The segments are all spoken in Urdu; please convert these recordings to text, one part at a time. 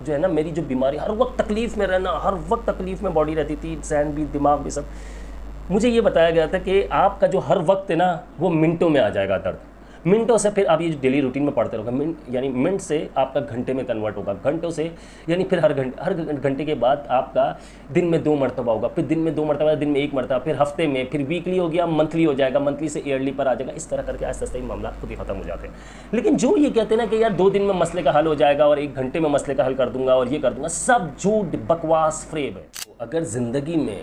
جو ہے نا میری جو بیماری، ہر وقت تکلیف میں رہنا، ہر وقت تکلیف میں باڈی رہتی تھی، ذہن بھی دماغ بھی سب. مجھے یہ بتایا گیا تھا کہ آپ کا جو ہر وقت ہے نا وہ منٹوں میں آ جائے گا درد. منٹوں سے پھر آپ یہ ڈیلی روٹین میں پڑھتے رہو گے، یعنی منٹ سے آپ کا گھنٹے میں کنورٹ ہوگا، گھنٹوں سے یعنی پھر ہر گھنٹے کے بعد آپ کا دن میں 2 مرتبہ ہوگا، پھر دن میں 2 مرتبہ، دن میں 1 مرتبہ، پھر ہفتے میں، پھر ویکلی ہو گیا، منتھلی ہو جائے گا، منتھلی سے ایئرلی پر آ جائے گا. اس طرح کر کے آہستہ آہستہ ہی معاملات خود ہی ختم ہو جاتے ہیں. لیکن جو یہ کہتے ہیں نا کہ یار 2 دن میں مسئلے کا حل ہو جائے گا اور 1 گھنٹے میں مسئلے کا حل کر دوں گا اور یہ کر دوں گا، سب جھوٹ، بکواس، فریب ہے. اگر زندگی میں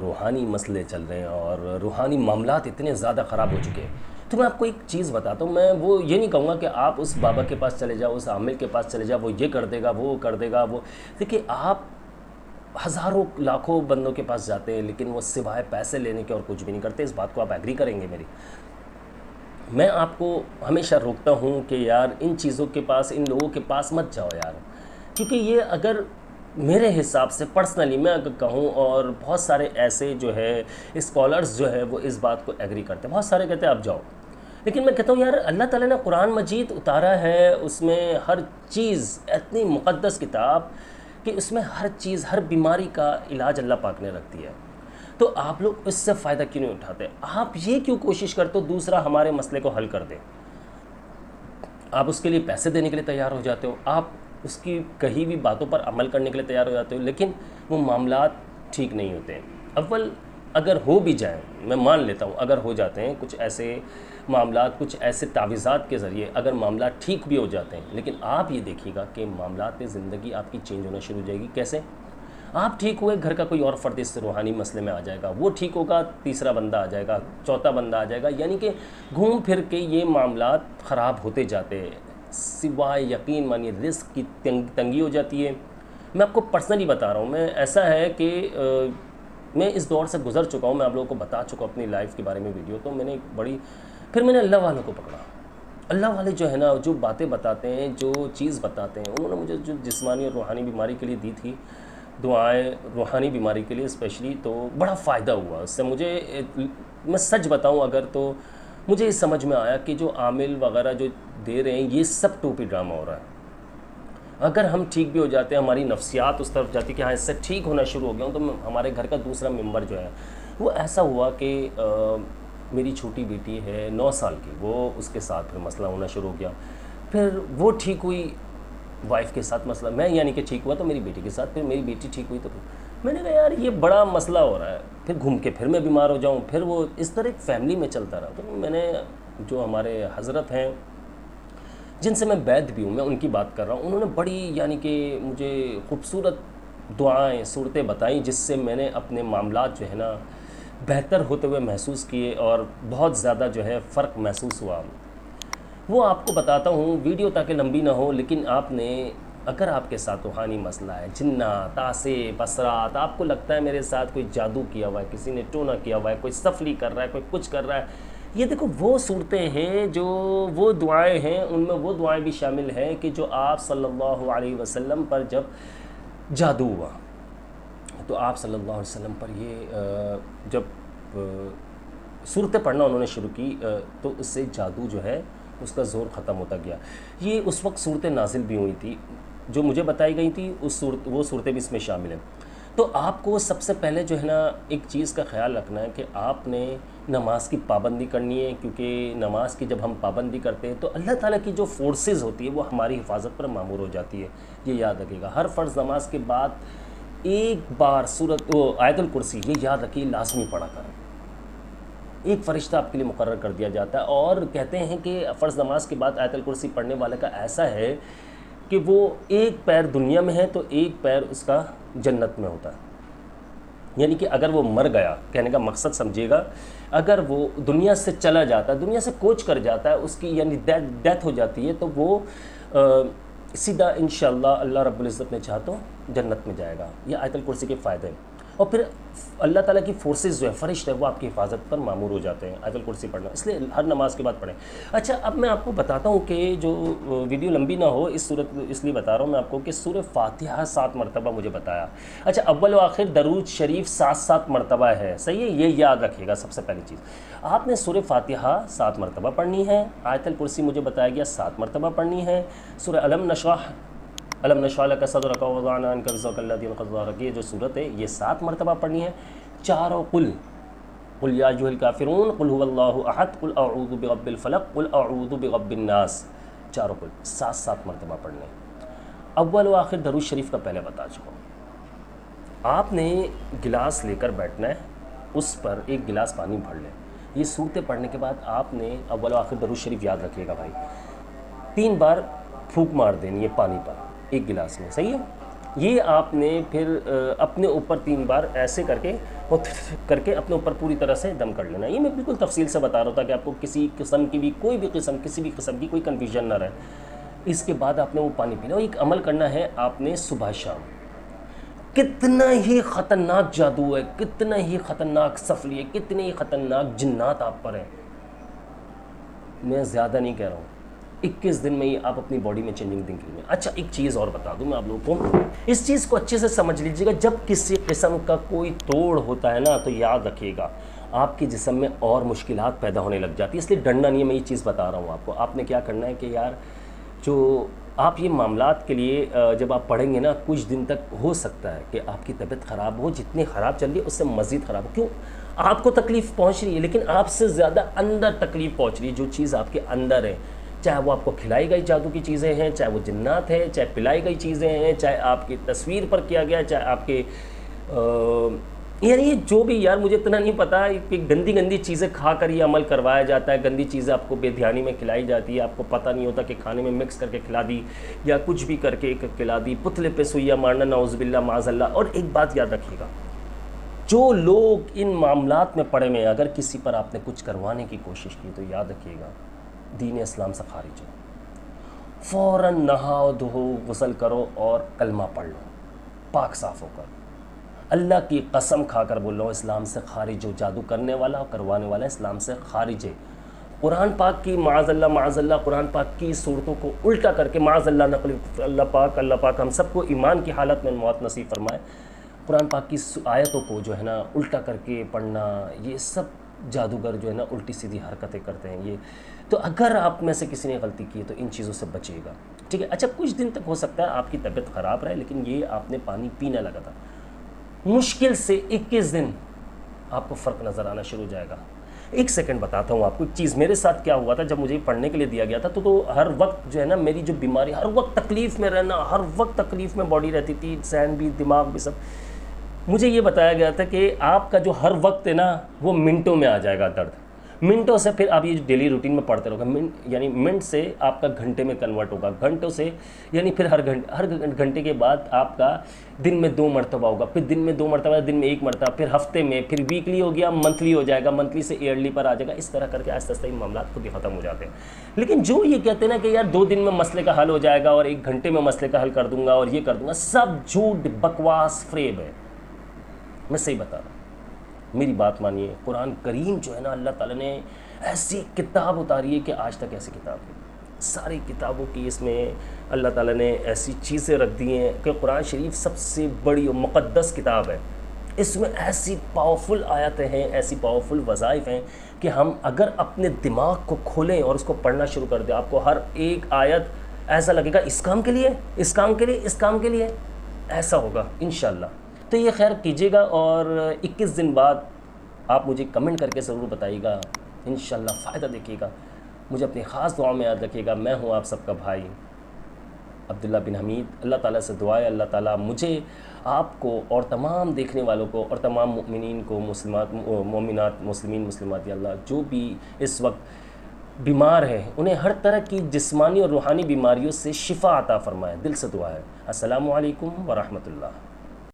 روحانی مسئلے چل رہے ہیں اور روحانی معاملات اتنے زیادہ خراب ہو چکے ہیں، تو میں آپ کو ایک چیز بتاتا ہوں. میں وہ یہ نہیں کہوں گا کہ آپ اس بابا کے پاس چلے جاؤ، اس عامل کے پاس چلے جاؤ، وہ یہ کر دے گا، وہ کر دے گا. وہ دیکھیے، آپ ہزاروں لاکھوں بندوں کے پاس جاتے ہیں لیکن وہ سوائے پیسے لینے کے اور کچھ بھی نہیں کرتے. اس بات کو آپ ایگری کریں گے میری. میں آپ کو ہمیشہ روکتا ہوں کہ یار ان چیزوں کے پاس، ان لوگوں کے پاس مت جاؤ یار، کیونکہ یہ اگر میرے حساب سے پرسنلی میں اگر کہوں، اور بہت سارے ایسے جو ہے اسکالرز جو ہے وہ اس بات کو ایگری کرتے ہیں، بہت سارے کہتے ہیں اب جاؤ. لیکن میں کہتا ہوں یار اللہ تعالیٰ نے قرآن مجید اتارا ہے، اس میں ہر چیز، اتنی مقدس کتاب کہ اس میں ہر چیز، ہر بیماری کا علاج اللہ پاک نے رکھ دیا ہے. تو آپ لوگ اس سے فائدہ کیوں نہیں اٹھاتے؟ آپ یہ کیوں کوشش کرتے ہو دوسرا ہمارے مسئلے کو حل کر دے؟ آپ اس کے لیے پیسے دینے کے لیے تیار ہو جاتے ہو، آپ اس کی کہیں بھی باتوں پر عمل کرنے کے لیے تیار ہو جاتے ہو، لیکن وہ معاملات ٹھیک نہیں ہوتے ہیں. اول اگر ہو بھی جائیں، میں مان لیتا ہوں اگر ہو جاتے ہیں کچھ ایسے معاملات، کچھ ایسے تعویذات کے ذریعے اگر معاملات ٹھیک بھی ہو جاتے ہیں، لیکن آپ یہ دیکھیے گا کہ معاملات میں زندگی آپ کی چینج ہونا شروع ہو جائے گی. کیسے؟ آپ ٹھیک ہوئے، گھر کا کوئی اور فرد اس روحانی مسئلے میں آ جائے گا، وہ ٹھیک ہوگا، تیسرا بندہ آ جائے گا، چوتھا بندہ آ جائے گا، یعنی کہ گھوم پھر کے یہ معاملات خراب ہوتے جاتے ہیں. سوائے یقین مانی رزق کی تنگی ہو جاتی ہے. میں آپ کو پرسنلی بتا رہا ہوں، میں ایسا ہے کہ میں اس دور سے گزر چکا ہوں، میں آپ لوگوں کو بتا چکا ہوں اپنی لائف کے بارے میں ویڈیو. تو میں نے ایک بڑی، پھر میں نے اللہ والوں کو پکڑا. اللہ والے جو ہے نا، جو باتیں بتاتے ہیں، جو چیز بتاتے ہیں، انہوں نے مجھے جو جسمانی اور روحانی بیماری کے لیے دی تھی دعائیں، روحانی بیماری کے لیے اسپیشلی، تو بڑا فائدہ ہوا اس سے مجھے. میں سچ بتاؤں اگر، تو مجھے اس سمجھ میں آیا کہ جو عامل وغیرہ جو دے رہے ہیں یہ سب ٹوپی ڈرامہ ہو رہا ہے. اگر ہم ٹھیک بھی ہو جاتے ہیں، ہماری نفسیات اس طرف جاتی کہ ہاں اس سے ٹھیک ہونا شروع ہو گیا ہوں، تو ہمارے گھر کا دوسرا ممبر جو ہے وہ ایسا ہوا کہ میری چھوٹی بیٹی ہے 9 سال کی، وہ اس کے ساتھ پھر مسئلہ ہونا شروع ہو گیا. پھر وہ ٹھیک ہوئی، وائف کے ساتھ مسئلہ، میں یعنی کہ ٹھیک ہوا تو میری بیٹی کے ساتھ، پھر میری بیٹی ٹھیک ہوئی تو میں نے کہا یار یہ بڑا مسئلہ ہو رہا ہے. پھر گھوم کے پھر میں بیمار ہو جاؤں، پھر وہ اس طرح ایک فیملی میں چلتا رہا. تو میں نے جو ہمارے حضرت ہیں جن سے میں بیعت بھی ہوں، میں ان کی بات کر رہا ہوں، انہوں نے بڑی یعنی کہ مجھے خوبصورت دعائیں، صورتیں بتائیں جس سے میں نے اپنے معاملات جو ہے نا بہتر ہوتے ہوئے محسوس کیے اور بہت زیادہ جو ہے فرق محسوس ہوا. وہ آپ کو بتاتا ہوں ویڈیو تاکہ لمبی نہ ہو. لیکن آپ نے، اگر آپ کے ساتھ روحانی مسئلہ ہے، جنات، تاسے، بصرات، آپ کو لگتا ہے میرے ساتھ کوئی جادو کیا ہوا ہے، کسی نے ٹونا کیا ہوا ہے، کوئی سفلی کر رہا ہے، کوئی کچھ کر رہا ہے، یہ دیکھو وہ صورتیں ہیں، جو وہ دعائیں ہیں، ان میں وہ دعائیں بھی شامل ہیں کہ جو آپ صلی اللہ علیہ وسلم پر جب جادو ہوا، تو آپ صلی اللہ علیہ وسلم پر یہ جب صورتیں پڑھنا انہوں نے شروع کی تو اس سے جادو جو ہے اس کا زور ختم ہوتا گیا. یہ اس وقت صورتیں نازل بھی ہوئی تھی جو مجھے بتائی گئی تھی، وہ صورتیں بھی اس میں شامل ہیں. تو آپ کو سب سے پہلے جو ہے نا ایک چیز کا خیال رکھنا ہے کہ آپ نے نماز کی پابندی کرنی ہے، کیونکہ نماز کی جب ہم پابندی کرتے ہیں تو اللہ تعالیٰ کی جو فورسز ہوتی ہے وہ ہماری حفاظت پر مامور ہو جاتی ہے. یہ یاد رکھیے گا. ہر فرض نماز کے بعد ایک بار آیت الکرسی، یہ یاد رکھیے، لازمی پڑھا کریں. ایک فرشتہ آپ کے لیے مقرر کر دیا جاتا ہے، اور کہتے ہیں کہ فرض نماز کے بعد آیت الکرسی پڑھنے والے کا ایسا ہے کہ وہ ایک پیر دنیا میں ہے تو ایک پیر اس کا جنت میں ہوتا ہے. یعنی کہ اگر وہ مر گیا، کہنے کا مقصد سمجھیے گا، اگر وہ دنیا سے چلا جاتا ہے، دنیا سے کوچ کر جاتا ہے، اس کی یعنی ڈیتھ ہو جاتی ہے، تو وہ سیدھا انشاءاللہ اللہ رب العزت نے چاہا تو جنت میں جائے گا. یہ آیت الکرسی کے فائدے ہیں. اور پھر اللہ تعالیٰ کی فورسز جو ہے، فرشتے، وہ آپ کی حفاظت پر مامور ہو جاتے ہیں آیت الکرسی پڑھنا. اس لیے ہر نماز کے بعد پڑھیں. اچھا، اب میں آپ کو بتاتا ہوں کہ جو ویڈیو لمبی نہ ہو، اس لیے بتا رہا ہوں میں آپ کو کہ سورہ فاتحہ 7 مرتبہ مجھے بتایا. اچھا، اول و آخر درود شریف 7 مرتبہ ہے، صحیح ہے؟ یہ یاد رکھیے گا. سب سے پہلی چیز آپ نے سورہ فاتحہ 7 مرتبہ پڑھنی ہے. آیت الکرسی مجھے بتایا گیا 7 مرتبہ پڑھنی ہے. سورہ الم نشرح الم نشرح لک صدرک ووضعنا عنک وزرک الذی انقض ظہرک، یہ جو صورت ہے یہ 7 مرتبہ پڑھنی ہے، چاروں قل یا ایھا الکافرون، قل هو اللہ احد، قل اعوذ برب الفلق، قل اعوذ برب الناس، چاروں قل 7 مرتبہ پڑھنے ہیں۔ اول و آخر درود شریف کا پہلے بتا چکا ہوں۔ آپ نے گلاس لے کر بیٹھنا ہے، اس پر ایک گلاس پانی بھر لیں۔ یہ صورتیں پڑھنے کے بعد آپ نے اول و آخر درود شریف یاد رکھیے گا بھائی، 3 بار پھونک مار دینی ہے پانی پر ایک گلاس میں، صحیح ہے؟ یہ آپ نے پھر اپنے اوپر 3 بار ایسے کر کے اپنے اوپر پوری طرح سے دم کر لینا۔ یہ میں بالکل تفصیل سے بتا رہا تھا کہ آپ کو کسی قسم کی بھی کسی بھی قسم کی کوئی کنفیوژن نہ رہے۔ اس کے بعد آپ نے وہ پانی پینا، ایک عمل کرنا ہے آپ نے صبح شام۔ کتنا ہی خطرناک جادو ہے، کتنا ہی خطرناک سفلی ہے، کتنے ہی خطرناک جنات آپ پر ہیں، میں زیادہ نہیں کہہ رہا ہوں، 21 دن میں ہی آپ اپنی باڈی میں چینجنگ دیکھیں گے۔ اچھا ایک چیز اور بتا دوں میں آپ لوگوں کو، اس چیز کو اچھے سے سمجھ لیجیے گا، جب کسی قسم کا کوئی توڑ ہوتا ہے نا تو یاد رکھیے گا آپ کے جسم میں اور مشکلات پیدا ہونے لگ جاتی ہے، اس لیے ڈرنا نہیں ہے، میں یہ چیز بتا رہا ہوں آپ کو۔ آپ نے کیا کرنا ہے کہ یار جو آپ یہ معاملات کے لیے جب آپ پڑھیں گے نا، کچھ دن تک ہو سکتا ہے کہ آپ کی طبیعت خراب ہو، جتنی خراب چل رہی ہے اس سے مزید خراب ہو۔ کیوں؟ آپ کو تکلیف پہنچ رہی ہے لیکن آپ سے زیادہ اندر تکلیف پہنچ رہی ہے، جو چیز آپ کے اندر ہے، چاہے وہ آپ کو کھلائی گئی جادو کی چیزیں ہیں، چاہے وہ جنات ہیں، چاہے پلائی گئی چیزیں ہیں، چاہے آپ کی تصویر پر کیا گیا، چاہے آپ کے یعنی یہ جو بھی، یار مجھے اتنا نہیں پتا کہ گندی چیزیں کھا کر یہ عمل کروایا جاتا ہے، گندی چیزیں آپ کو بے دھیانی میں کھلائی جاتی ہے، آپ کو پتہ نہیں ہوتا کہ کھانے میں مکس کر کے کھلا دی یا کچھ بھی کر کے کھلا دی، پتلے پہ سوئیاں مارنا، نعوذ باللہ معاذ اللہ۔ اور ایک بات یاد رکھیے گا، جو لوگ ان معاملات میں پڑے ہوئے ہیں، اگر کسی پر آپ نے کچھ کروانے کی کوشش کی تو یاد رکھیے گا دین اسلام سے خارج ہو، فوراً نہاؤ دھو غسل کرو اور کلمہ پڑھ لو پاک صاف ہو کر۔ اللہ کی قسم کھا کر بول رہا ہوں، اسلام سے خارج ہو، جادو کرنے والا اور کروانے والا اسلام سے خارج ہے۔ قرآن پاک کی معاذ اللہ قرآن پاک کی صورتوں کو الٹا کر کے معاذ اللہ اللہ پاک ہم سب کو ایمان کی حالت میں موت نصیب فرمائے۔ قرآن پاک کی آیتوں کو جو ہے نا الٹا کر کے پڑھنا، یہ سب جادوگر جو ہے نا الٹی سیدھی حرکتیں کرتے ہیں یہ۔ تو اگر آپ میں سے کسی نے غلطی کی ہے تو ان چیزوں سے بچے گا، ٹھیک ہے؟ اچھا کچھ دن تک ہو سکتا ہے آپ کی طبیعت خراب رہے، لیکن یہ آپ نے پانی پینے لگا تھا، مشکل سے 21 دن آپ کو فرق نظر آنا شروع ہو جائے گا۔ ایک سیکنڈ بتاتا ہوں آپ کو ایک چیز میرے ساتھ کیا ہوا تھا جب مجھے پڑھنے کے لیے دیا گیا تھا، تو ہر وقت جو ہے نا میری جو بیماری، ہر وقت تکلیف میں رہنا، ہر وقت تکلیف میں باڈی رہتی تھی، ذہن بھی دماغ بھی سب۔ مجھے یہ بتایا گیا تھا کہ آپ کا جو ہر وقت ہے نا وہ منٹوں میں آ جائے گا درد، منٹوں سے پھر آپ یہ ڈیلی روٹین میں پڑھتے رہو گے، یعنی منٹ سے آپ کا گھنٹے میں کنورٹ ہوگا، گھنٹوں سے یعنی پھر ہر گھنٹے کے بعد آپ کا دن میں 2 مرتبہ ہوگا، پھر دن میں 2 مرتبہ، دن میں 1 مرتبہ، پھر ہفتے میں، پھر ویکلی ہو گیا، منتھلی ہو جائے گا، منتھلی سے ایئرلی پر آ جائے گا، اس طرح کر کے آہستہ آہستہ ان معاملات خود ہی ختم ہو جاتے ہیں۔ لیکن جو یہ کہتے ہیں نا کہ یار 2 دن میں مسئلے کا حل ہو جائے گا اور 1 گھنٹے میں مسئلے کا حل کر دوں گا اور یہ کر دوں گا، سب جھوٹ بکواس فریب ہے۔ میں صحیح بتا رہا ہوں، میری بات مانیے، قرآن کریم جو ہے نا اللہ تعالیٰ نے ایسی کتاب اتاری ہے کہ آج تک ایسی کتاب نہیں، ساری کتابوں کی اس میں اللہ تعالیٰ نے ایسی چیزیں رکھ دی ہیں کہ قرآن شریف سب سے بڑی اور مقدس کتاب ہے، اس میں ایسی پاورفل آیتیں ہیں، ایسی پاورفل وظائف ہیں کہ ہم اگر اپنے دماغ کو کھولیں اور اس کو پڑھنا شروع کر دیں، آپ کو ہر ایک آیت ایسا لگے گا اس کام کے لیے، اس کام کے لیے، اس کام کے لیے، ایسا ہوگا انشاءاللہ۔ تو یہ خیر کیجیے گا اور 21 دن بعد آپ مجھے کمنٹ کر کے ضرور بتائیے گا، انشاءاللہ فائدہ دیکھیے گا۔ مجھے اپنی خاص دعاؤں میں یاد رکھیے گا، میں ہوں آپ سب کا بھائی عبداللہ بن حمید۔ اللہ تعالیٰ سے دعا ہے اللہ تعالیٰ مجھے، آپ کو اور تمام دیکھنے والوں کو اور تمام مؤمنین کو، مسلمات، مومنات، مسلمین، مسلمات، یا اللہ جو بھی اس وقت بیمار ہیں انہیں ہر طرح کی جسمانی اور روحانی بیماریوں سے شفا عطا فرمائے، دل سے دعا ہے۔ السلام علیکم ورحمۃ اللہ۔